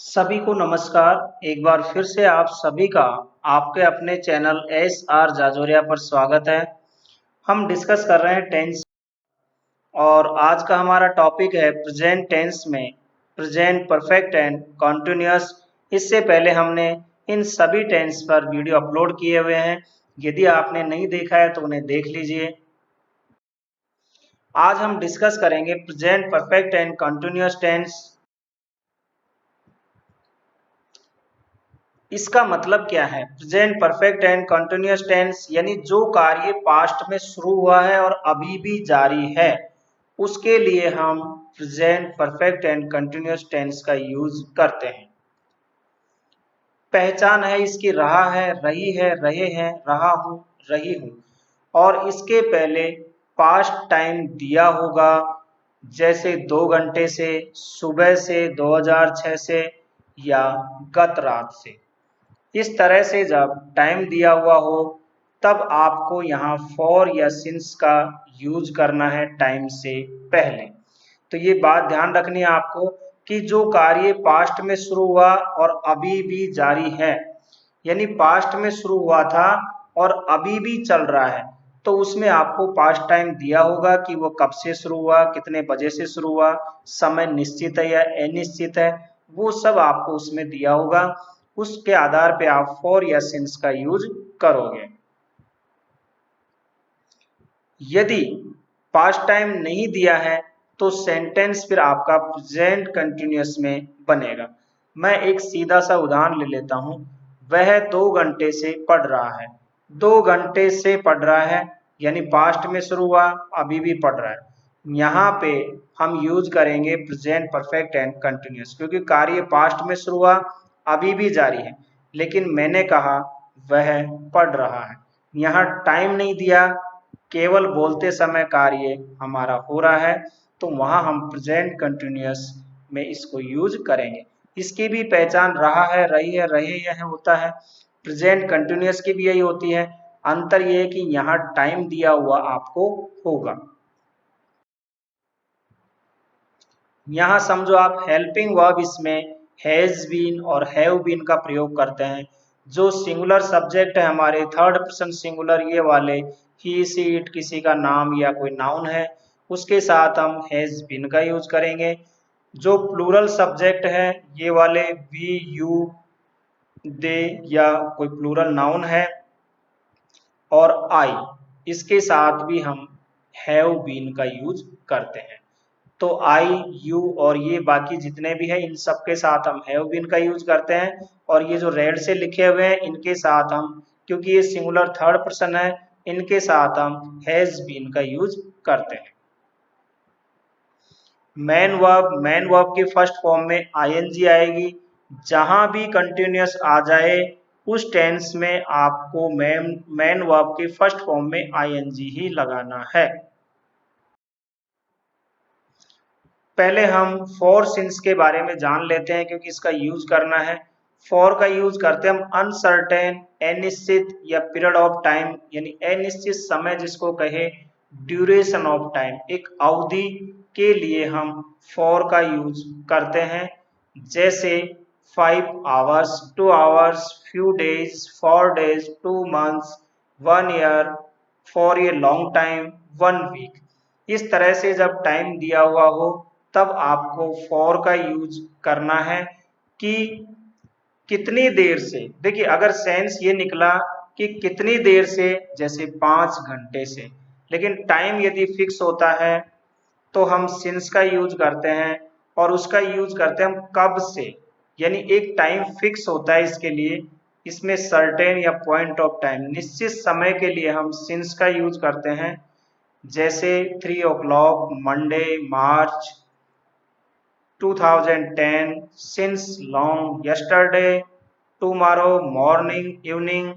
सभी को नमस्कार। एक बार फिर से आप सभी का आपके अपने चैनल एस आर जाजोरिया पर स्वागत है। हम डिस्कस कर रहे हैं टेंस और आज का हमारा टॉपिक है प्रेजेंट टेंस में प्रेजेंट परफेक्ट एंड कॉन्टिन्यूअस। इससे पहले हमने इन सभी टेंस पर वीडियो अपलोड किए हुए हैं। यदि आपने नहीं देखा है तो उन्हें देख लीजिए। आज हम डिस्कस करेंगे present perfect and continuous tense. इसका मतलब क्या है? Present perfect and continuous tense यानी जो कार्य पास्ट में शुरू हुआ है और अभी भी जारी है, उसके लिए हम present perfect and continuous tense का यूज करते हैं। पहचान है इसकी रहा है, रही है, रहे हैं, रहा हूं, रही हूं और इसके पहले पास्ट टाइम दिया होगा, जैसे 2 घंटे से, सुबह से, 2006 से या गत रात से। इस तरह से जब टाइम दिया हुआ हो तब आपको यहाँ फॉर या सिंस का यूज करना है टाइम से पहले। तो ये बात ध्यान रखनी है आपको कि जो कार्य पास्ट में शुरू हुआ और अभी भी जारी है, यानी पास्ट में शुरू हुआ था और अभी भी चल रहा है, तो उसमें आपको पास्ट टाइम दिया होगा कि वो कब से शुरू हुआ, कितने बजे से शुरू हुआ, समय निश्चित है या अनिश्चित है, वो सब आपको उसमें दिया होगा। उसके आधार पे आप फॉर या सिंस का यूज करोगे। यदि पास्ट टाइम नहीं दिया है तो सेंटेंस फिर आपका प्रेजेंट कंटिन्यूअस में बनेगा। मैं एक सीधा सा उदाहरण ले लेता हूं। वह 2 घंटे से पढ़ रहा है। 2 घंटे से पढ़ रहा है यानी पास्ट में शुरू हुआ, अभी भी पढ़ रहा है। यहाँ पे हम यूज करेंगे प्रेजेंट परफेक्ट एंड कंटिन्यूअस, क्योंकि कार्य पास्ट में शुरू हुआ, अभी भी जारी है, लेकिन मैंने कहा वह पढ़ रहा है। यहाँ टाइम नहीं दिया, केवल बोलते समय कार्य हमारा हो रहा है, तो वहां हम प्रेजेंट कंटिन्यूअस में इसको यूज करेंगे। इसकी भी पहचान रहा है, रही है, रहे यह होता है। प्रेजेंट कंटिन्यूअस की भी यही होती है। अंतर यह है कि यहाँ टाइम दिया हुआ आपको होगा। यहाँ समझो आप हेल्पिंग वर्ब इसमें हैज बीन और हैव बीन का प्रयोग करते हैं। जो सिंगुलर सब्जेक्ट है हमारे थर्ड पर्सन सिंगुलर, ये वाले ही सी इट किसी का नाम या कोई नाउन है, उसके साथ हम हैज बीन का यूज करेंगे। जो प्लूरल सब्जेक्ट है ये वाले वी यू दे या कोई प्लूरल नाउन है और आई, इसके साथ भी हम हैव बीन का यूज करते हैं। तो आई, यू और ये बाकी जितने भी हैं इन सब के साथ हम हैव बीन का यूज करते हैं। और ये जो रेड से लिखे हुए हैं इनके साथ हम, क्योंकि ये सिंगुलर थर्ड पर्सन है, इनके साथ हम हैज बीन का यूज करते हैं। मैन वर्ब के फर्स्ट फॉर्म में आईएनजी आएगी। जहां भी कंटिन्यूअस आ जाए उस टेंस में आपको मैन वर्ब के फर्स्ट फॉर्म में आईएनजी ही लगाना है। पहले हम फॉर सिंस के बारे में जान लेते हैं, क्योंकि इसका यूज करना है। फॉर का यूज करते हैं हम अनसर्टेन, अनिश्चित या पीरियड ऑफ टाइम, यानी अनिश्चित समय जिसको कहे, ड्यूरेशन ऑफ टाइम, एक अवधि के लिए हम फॉर का यूज करते हैं। जैसे 5 hours, 2 hours, few days, 4 days, 2 months, 1 year, for a long time, 1 week. इस तरह से जब टाइम दिया हुआ हो तब आपको फॉर का यूज करना है कि कितनी देर से। देखिए अगर सेंस ये निकला कि कितनी देर से, जैसे 5 घंटे से, लेकिन टाइम यदि फिक्स होता है तो हम सिंस का यूज करते हैं और उसका यूज करते हैं हम कब से, यानी एक टाइम फिक्स होता है इसके लिए। इसमें सर्टेन या पॉइंट ऑफ टाइम, निश्चित समय के लिए हम सिंस का यूज करते हैं। जैसे 3 o'clock मंडे मार्च 2010, since long yesterday, tomorrow morning evening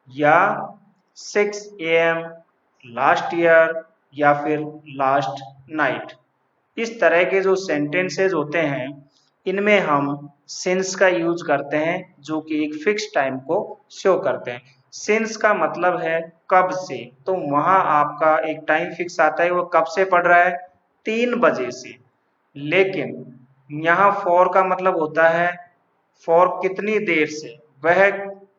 या 6 AM लास्ट ईयर या फिर लास्ट नाइट। इस तरह के जो सेंटेंसेस होते हैं इनमें हम सिंस का यूज करते हैं, जो कि एक फिक्स टाइम को शो करते हैं। सिंस का मतलब है कब से, तो वहां आपका एक टाइम फिक्स आता है, वो कब से पढ़ रहा है, 3 बजे से। लेकिन यहाँ फॉर का मतलब होता है फॉर कितनी देर से, वह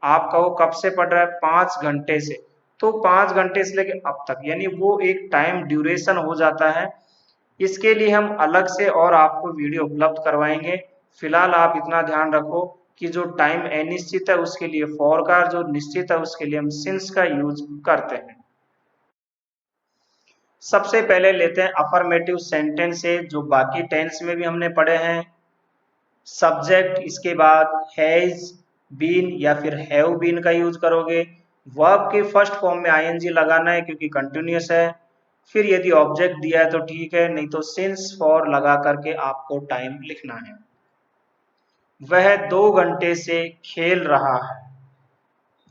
आपका वो कब से पढ़ रहा है, 5 घंटे से। तो 5 घंटे से लेके अब तक, यानी वो एक टाइम ड्यूरेशन हो जाता है। इसके लिए हम अलग से और आपको वीडियो उपलब्ध करवाएंगे। फिलहाल आप इतना ध्यान रखो कि जो टाइम अनिश्चित है उसके लिए फॉर का, जो निश्चित है उसके लिए हम सिंस का यूज करते हैं। सबसे पहले लेते हैं अफर्मेटिव सेंटेंस से, जो बाकी टेंस में भी हमने पढ़े हैं। सब्जेक्ट, इसके बाद हैज बीन या फिर हैव बीन का यूज करोगे। वर्ब के फर्स्ट फॉर्म में आईएनजी लगाना है क्योंकि कंटिन्यूअस है। फिर यदि ऑब्जेक्ट दिया है तो ठीक है, नहीं तो सिंस फॉर लगा करके आपको टाइम लिखना है। वह 2 घंटे से खेल रहा है,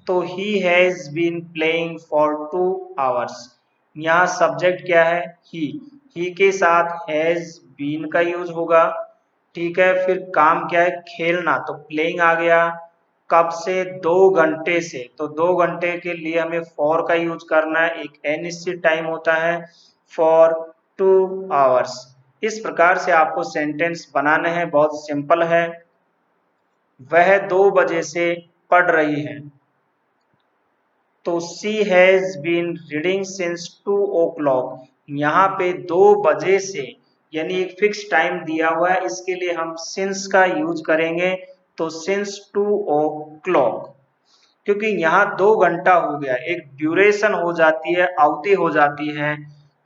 तो he has been playing for 2 hours. यहाँ सब्जेक्ट क्या है, ही के साथ हैज बीन का यूज होगा। ठीक है, फिर काम क्या है, खेलना, तो प्लेइंग आ गया। कब से, 2 घंटे से, तो 2 घंटे के लिए हमें फॉर का यूज करना है, एक अनिश्चित टाइम होता है, फॉर 2 आवर्स। इस प्रकार से आपको सेंटेंस बनाने हैं, बहुत सिंपल है। वह 2 बजे से पढ़ रही है, तो she has been reading since 2 o'clock। यहाँ पे 2 बजे से यानी एक फिक्स टाइम दिया हुआ है, इसके लिए हम सिंस का यूज करेंगे, तो सिंस 2 o'clock। क्योंकि यहाँ 2 घंटा हो गया, एक ड्यूरेशन हो जाती है, अवधि हो जाती है,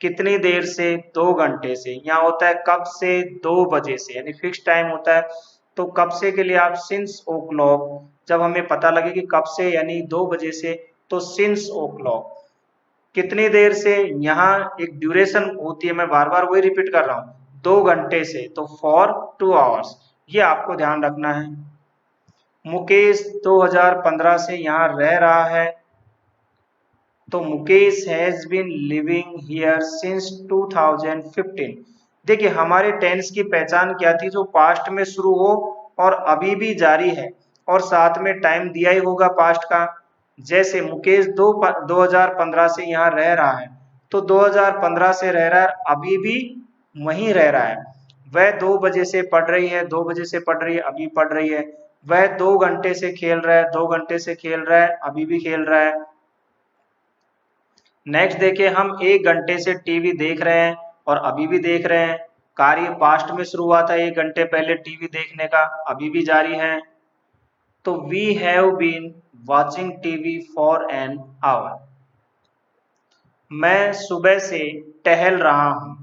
कितनी देर से, 2 घंटे से। यहाँ होता है कब से, 2 बजे से, यानी फिक्स टाइम होता है। तो कब से के लिए आप सिंस ओ क्लॉक, जब हमें पता लगे कि कब से यानी 2 बजे से, तो सिंस ओ क्लॉक। कितनी देर से, यहाँ एक ड्यूरेशन होती है, मैं बार बार वही रिपीट कर रहा हूँ, 2 घंटे से, तो फॉर 2 आवर्स। ये आपको ध्यान रखना है। मुकेश 2015 से यहाँ रह रहा है, तो Mukesh has been living here since 2015। देखिए हमारे टेंस की पहचान क्या थी, जो पास्ट में शुरू हो और अभी भी जारी है, और साथ में टाइम दिया ही होगा पास्ट का। जैसे मुकेश 2015 से यहाँ रह रहा है, तो 2015 से रह रहा है, अभी भी वहीं रह रहा है। वह 2 बजे से पढ़ रही है, 2 बजे से पढ़ रही है, अभी पढ़ रही है। वह 2 घंटे से खेल रहा है, 2 घंटे से खेल रहा है, अभी भी खेल रहा है। नेक्स्ट देखिए, हम 1 घंटे से टीवी देख रहे हैं और अभी भी देख रहे हैं। कार्य पास्ट में शुरू हुआ था 1 घंटे पहले टीवी देखने का, अभी भी जारी है। तो we have been watching TV for an hour. मैं सुबह से टहल रहा हूँ,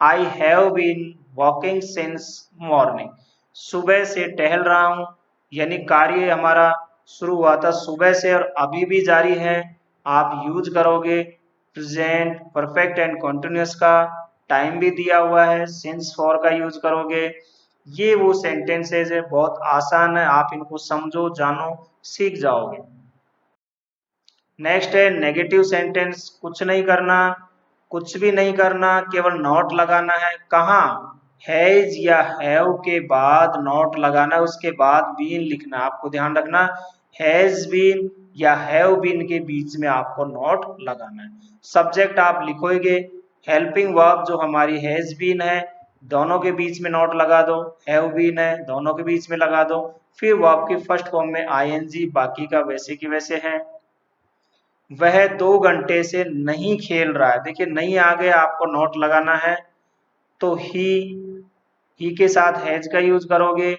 I have been walking since morning. सुबह से टहल रहा हूँ, यानी कार्य हमारा शुरू हुआ था सुबह से और अभी भी जारी है। आप यूज करोगे प्रेजेंट परफेक्ट एंड कंटिन्यूअस का, टाइम भी दिया हुआ है, सिंस फॉर का यूज करोगे। ये वो सेंटेंसेज है, बहुत आसान है, आप इनको समझो, जानो, सीख जाओगे। नेक्स्ट है नेगेटिव सेंटेंस। कुछ नहीं करना, कुछ भी नहीं करना, केवल नॉट लगाना है। कहाँ, हैज या हैव के बाद नॉट लगाना है, उसके बाद बीन लिखना। आपको ध्यान रखना, हैज बीन या हैव बीन के बीच में आपको नॉट लगाना है। सब्जेक्ट आप लिखोगे, हेल्पिंग वर्ब जो हमारी हैज बीन है, दोनों के बीच में नॉट लगा दो, हैव बीन है, दोनों के बीच में लगा दो। फिर वर्ब की फर्स्ट फॉर्म में आईएनजी, बाकी का वैसे की वैसे है। वह 2 घंटे से नहीं खेल रहा है, देखिए नहीं आ गया, आपको नोट लगाना है, तो ही के साथ हैज का यूज करोगे,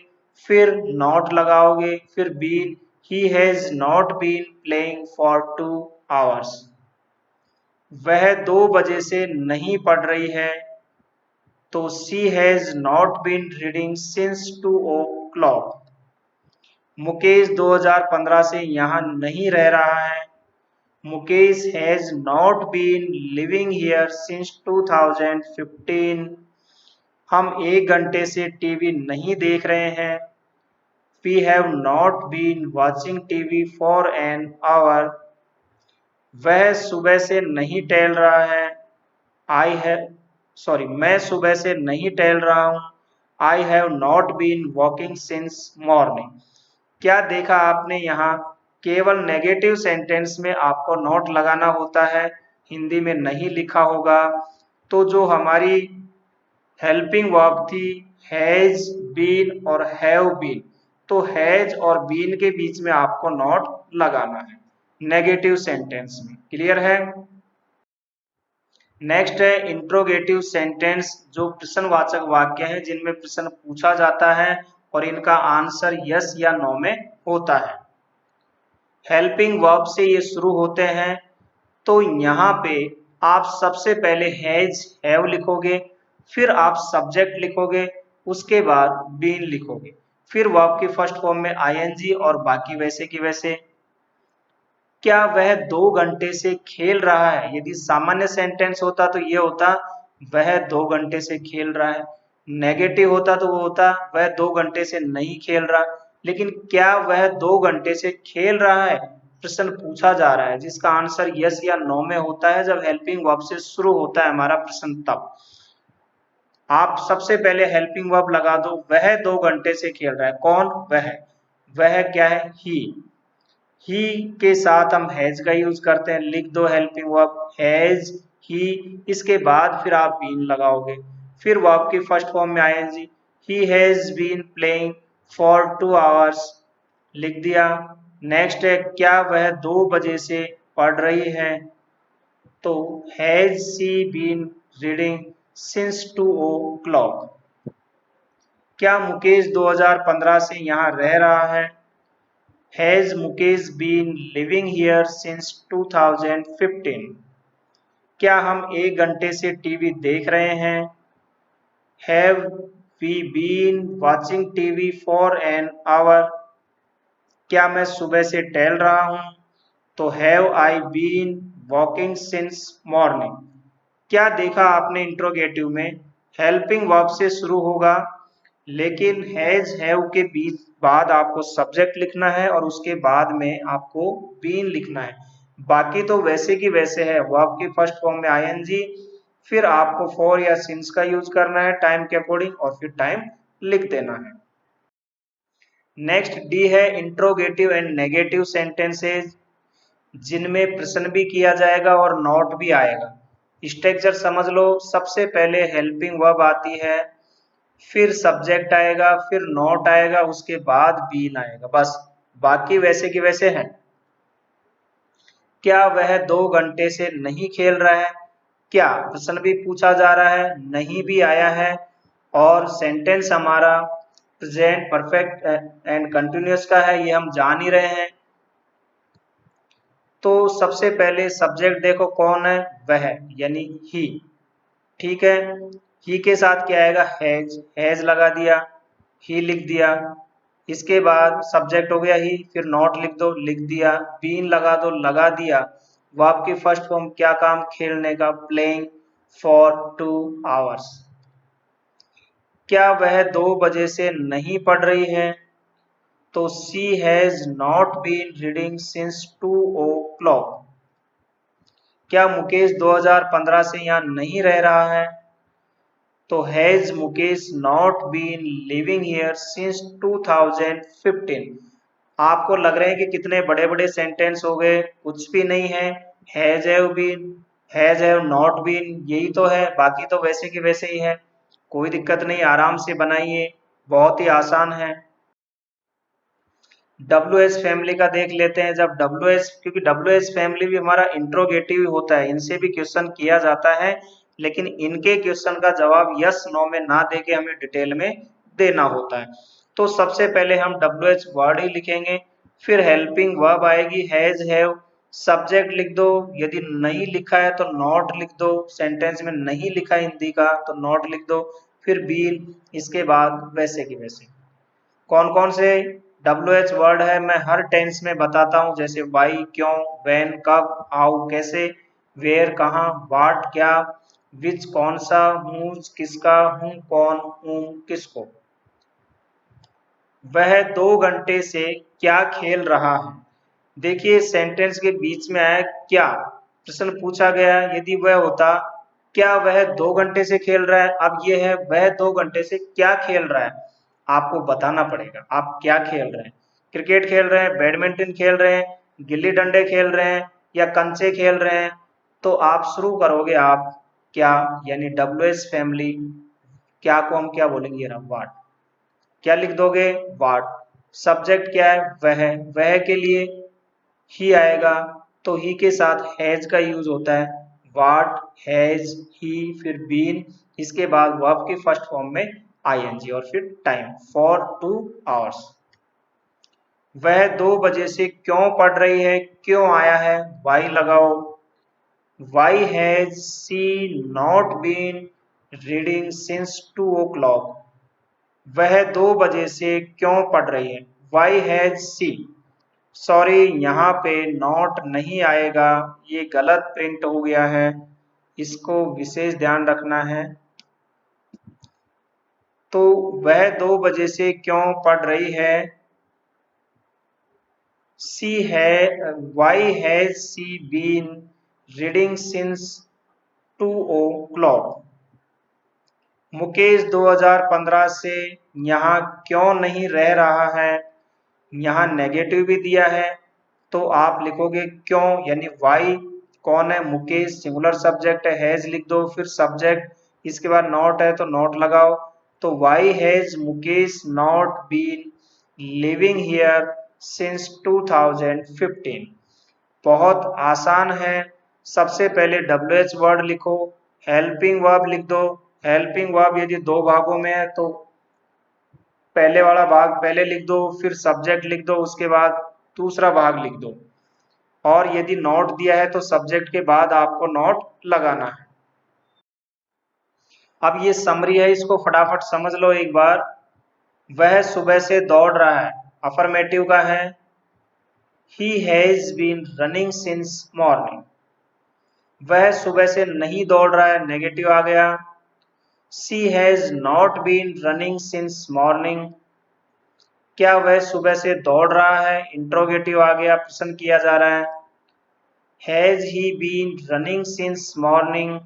फिर नॉट लगाओगे, फिर been, he has not been playing for 2 hours. वह 2 बजे से नहीं पढ़ रही है, तो she has not been reading since 2 o'clock। Mukesh 2015 से यहाँ नहीं रह रहा है, Mukesh has not been living here since 2015। हम 1 घंटे से टीवी नहीं देख रहे हैं, we have not been watching TV for an hour. वह सुबह से नहीं टहल रहा है, मैं सुबह से नहीं टहल रहा हूँ, I have not been walking since morning. क्या देखा आपने, यहाँ केवल नेगेटिव सेंटेंस में आपको नोट लगाना होता है, हिंदी में नहीं लिखा होगा। तो जो हमारी हेल्पिंग वर्ब थी हैज बीन और हैव बीन, तो हैज और बीन के बीच में आपको नॉट लगाना है नेगेटिव सेंटेंस में। क्लियर है? नेक्स्ट है इंट्रोगेटिव सेंटेंस, जो प्रश्नवाचक वाक्य हैं जिनमें प्रश्न पूछा जाता है और इनका आंसर यस या नो में होता है। हेल्पिंग वर्ब से ये शुरू होते हैं। तो यहाँ पे आप सबसे पहले हैज हैव लिखोगे, फिर आप सब्जेक्ट लिखोगे, उसके बाद बीन लिखोगे, फिर वर्ब की फर्स्ट फॉर्म में आईएनजी और बाकी वैसे की वैसे। क्या वह 2 घंटे से खेल रहा है? यदि सामान्य सेंटेंस होता तो ये होता वह 2 घंटे से खेल रहा है। नेगेटिव होता तो वो होता वह 2 घंटे से नहीं खेल रहा। लेकिन क्या वह 2 घंटे से खेल रहा है, प्रश्न पूछा जा रहा है, जिसका आंसर यस या नो में होता है जब हेल्पिंग वर्ब से शुरू होता है हमारा प्रश्न। तब आप सबसे पहले हेल्पिंग वर्ब लगा दो, वह 2 घंटे से खेल रहा है। कौन? वह क्या है? ही के साथ हम हैज का यूज करते हैं। लिख दो हेल्पिंग वर्ब हैज ही, इसके बाद फिर आप बीन लगाओगे, फिर वर्ब की फर्स्ट फॉर्म में I N G. He has been playing for 2 hours, लिख दिया। नेक्स्ट है क्या वह 2 बजे से पढ़ रही है? तो has she been reading since 2 o'clock। क्या मुकेश 2015 से यहाँ रह रहा है? Has Mukesh been living here since 2015? क्या हम 1 घंटे से टीवी देख रहे हैं? Have we been watching TV for an hour? क्या मैं सुबह से टहल रहा हूँ? तो Have I been walking since morning? क्या देखा आपने इंट्रोगेटिव में? हेल्पिंग वर्ब से शुरू होगा, लेकिन हैज हैव के बीच बाद आपको सब्जेक्ट लिखना है और उसके बाद में आपको बीन लिखना है। बाकी तो वैसे की वैसे है, वर्ब की फर्स्ट फॉर्म में आईएनजी, फिर आपको फॉर या सिंस का यूज करना है टाइम के अकॉर्डिंग और फिर टाइम लिख देना है। नेक्स्ट डी है इंट्रोगेटिव एंड नेगेटिव सेंटेंसेज, जिनमें प्रश्न भी किया जाएगा और नॉट भी आएगा। स्ट्रक्चर समझ लो, सबसे पहले हेल्पिंग वर्ब आती है, फिर सब्जेक्ट आएगा, फिर नॉट आएगा, उसके बाद बीन आएगा, बस। बाकी वैसे की वैसे हैं। क्या वह 2 घंटे से नहीं खेल रहा है? क्या प्रश्न भी पूछा जा रहा है, नहीं भी आया है, और सेंटेंस हमारा प्रेजेंट परफेक्ट एंड कंटिन्यूअस का है, ये हम जान ही रहे हैं। तो सबसे पहले सब्जेक्ट देखो कौन है, वह यानी ही। ठीक है, ही के साथ क्या आएगा? हैज लगा दिया, ही लिख दिया, इसके बाद सब्जेक्ट हो गया ही, फिर नॉट लिख दो, लिख दिया, बीन लगा दो, लगा दिया। वर्ब की फर्स्ट फॉर्म क्या काम? खेलने का, प्लेइंग फॉर 2 आवर्स। क्या वह 2 बजे से नहीं पढ़ रही है? तो she has not been reading since 2 o'clock। क्या मुकेश 2015 से यहाँ नहीं रह रहा है? तो has Mukesh not been living here since 2015। आपको लग रहे हैं कि कितने बड़े बड़े सेंटेंस हो गए, कुछ भी नहीं है। Has have been, has have not been, यही तो है, बाकी तो वैसे की वैसे ही है। कोई दिक्कत नहीं, आराम से बनाइए, बहुत ही आसान है। डब्ल्यू एस फैमिली का देख लेते हैं। जब डब्ल्यू एस, क्योंकि डब्ल्यू एस फैमिली भी हमारा इंट्रोगेटिव होता है, इनसे भी क्वेश्चन किया जाता है, लेकिन इनके क्वेश्चन का जवाब यस नो में ना देके हमें डिटेल में देना होता है। तो सबसे पहले हम डब्ल्यू एच वर्ड ही लिखेंगे, फिर हेल्पिंग वर्ब आएगी हैज हैव, सब्जेक्ट लिख दो, यदि नहीं लिखा है तो नॉट लिख दो, सेंटेंस में नहीं लिखा हिंदी का तो नॉट लिख दो, फिर बीन, इसके बाद वैसे की वैसे। कौन कौन से डब्ल्यू एच वर्ड है मैं हर टेंस में बताता हूँ, जैसे वाई क्यों, व्हेन कब, हाउ कैसे, वेयर कहाँ, व्हाट क्या, विच कौन सा, हुज किसका, हूँ कौन, हूँ किसको। वह 2 घंटे से क्या खेल रहा है? देखिए सेंटेंस के बीच में आया क्या, प्रश्न पूछा गया, यदि वह होता क्या वह 2 घंटे से खेल रहा है, अब यह है वह 2 घंटे से क्या खेल रहा है, आपको बताना पड़ेगा आप क्या खेल रहे हैं। क्रिकेट खेल रहे हैं, बैडमिंटन खेल रहे हैं, गिल्ली डंडे खेल रहे हैं, या कंचे खेल रहे हैं। तो आप शुरू करोगे आप क्या, यानी डब्ल्यू एस फैमिली, क्या को हम क्या बोलेंगे, वाट। क्या लिख दोगे? वाट। सब्जेक्ट क्या है, वह के लिए ही आएगा, तो ही के साथ हैज का यूज होता है। व्हाट, हैज, ही, फिर बीन, इसके बाद वर्ब की फर्स्ट फॉर्म में आईएनजी और फिर टाइम फॉर 2 आवर्स। वह 2 बजे से क्यों पढ़ रही है, क्यों आया है, वाई लगाओ। Why has she not been reading since 2 o'clock। वह 2 बजे से क्यों पढ़ रही है, वाई हैज सी। सॉरी, यहाँ पे नॉट नहीं आएगा, ये गलत प्रिंट हो गया है, इसको विशेष ध्यान रखना है। तो वह 2 बजे से क्यों पढ़ रही है, सी है, why has she been reading since 2 o'clock। Mukesh 2015 से यहाँ क्यों नहीं रह रहा है, यहाँ नेगेटिव भी दिया है, तो आप लिखोगे क्यों, यानी वाई। कौन है, मुकेश, सिंगुलर सब्जेक्ट है, हैज लिख दो, फिर सब्जेक्ट, इसके बाद नॉट है तो नॉट लगाओ। तो why has Mukesh not been living here since 2015। बहुत आसान है। सबसे पहले WH वर्ड लिखो, हेल्पिंग वर्ब लिख दो। हेल्पिंग वर्ब यदि 2 भागों में है तो पहले वाला भाग पहले लिख दो, फिर सब्जेक्ट लिख दो, उसके बाद दूसरा भाग लिख दो। और यदि नॉट दिया है तो सब्जेक्ट के बाद आपको नॉट लगाना है। अब ये समरी है, इसको फटाफट समझ लो एक बार। वह सुबह से दौड़ रहा है, अफर्मेटिव का है। He has been running since morning. वह सुबह से नहीं दौड़ रहा है, नेगेटिव आ गया। She has not been running since morning. क्या वह सुबह से दौड़ रहा है, इंट्रोगेटिव आ गया, प्रश्न किया जा रहा है। Has he been running since morning.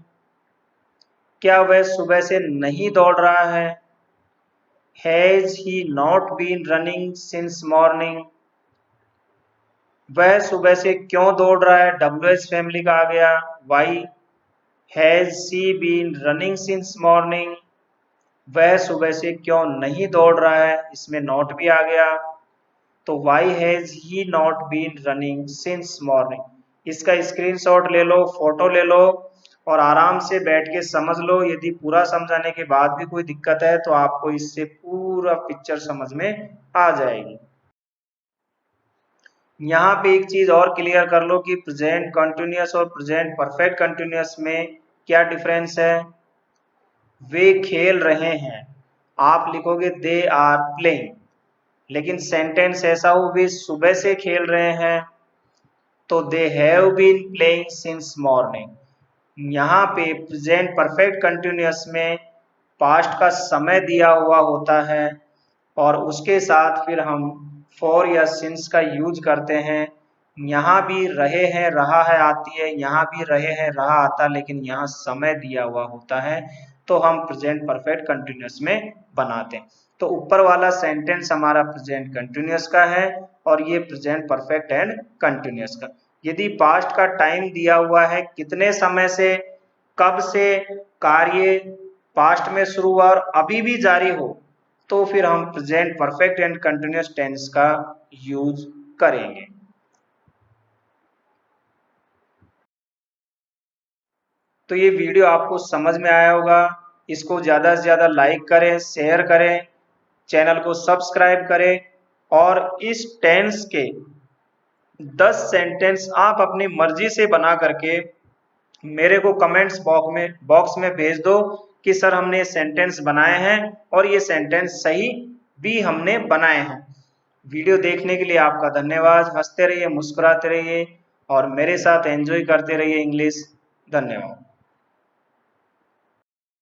क्या वह सुबह से नहीं दौड़ रहा है, has he not been running since morning. वह सुबह से क्यों दौड़ रहा है, WH फैमिली का आ गया, why. Has she been running since morning. वह सुबह से क्यों नहीं दौड़ रहा है, इसमें नॉट भी आ गया, तो why has he not been running since morning. इसका स्क्रीनशॉट ले लो, फोटो ले लो और आराम से बैठ के समझ लो। यदि पूरा समझाने के बाद भी कोई दिक्कत है तो आपको इससे पूरा पिक्चर समझ में आ जाएगी। यहाँ पे एक चीज और क्लियर कर लो कि प्रेजेंट कंटिन्यूअस और प्रेजेंट परफेक्ट कंटिन्यूअस में क्या डिफरेंस है। वे खेल रहे हैं, आप लिखोगे दे आर प्लेइंग, लेकिन सेंटेंस ऐसा हो वे सुबह से खेल रहे हैं तो they have been playing since morning. यहाँ पे प्रेजेंट परफेक्ट कंटिन्यूअस में पास्ट का समय दिया हुआ होता है और उसके साथ फिर हम फॉर या सिंस का यूज करते हैं। यहाँ भी रहे हैं, रहा है आती है, यहाँ भी रहे हैं, रहा आता, लेकिन यहाँ समय दिया हुआ होता है तो हम प्रेजेंट परफेक्ट कंटिन्यूअस में बनाते हैं। तो ऊपर वाला सेंटेंस हमारा प्रेजेंट कंटिन्यूअस का है और ये प्रेजेंट परफेक्ट एंड कंटिन्यूअस का। यदि पास्ट का टाइम दिया हुआ है, कितने समय से, कब से कार्य पास्ट में शुरू हुआ और अभी भी जारी हो, तो फिर हम present perfect and continuous tense का यूज करेंगे। तो ये वीडियो आपको समझ में आया होगा। इसको ज़्यादा से ज़्यादा लाइक करें, शेयर करें, चैनल को सब्सक्राइब करें और इस टेंस के 10 सेंटेंस आप अपनी मर्जी से बना करके मेरे को कमेंट्स बॉक्स में भेज दो कि सर हमने ये सेंटेंस बनाए हैं और ये सेंटेंस सही भी हमने बनाए हैं। वीडियो देखने के लिए आपका धन्यवाद। हंसते रहिए, मुस्कुराते रहिए और मेरे साथ एंजॉय करते रहिए इंग्लिश। धन्यवाद।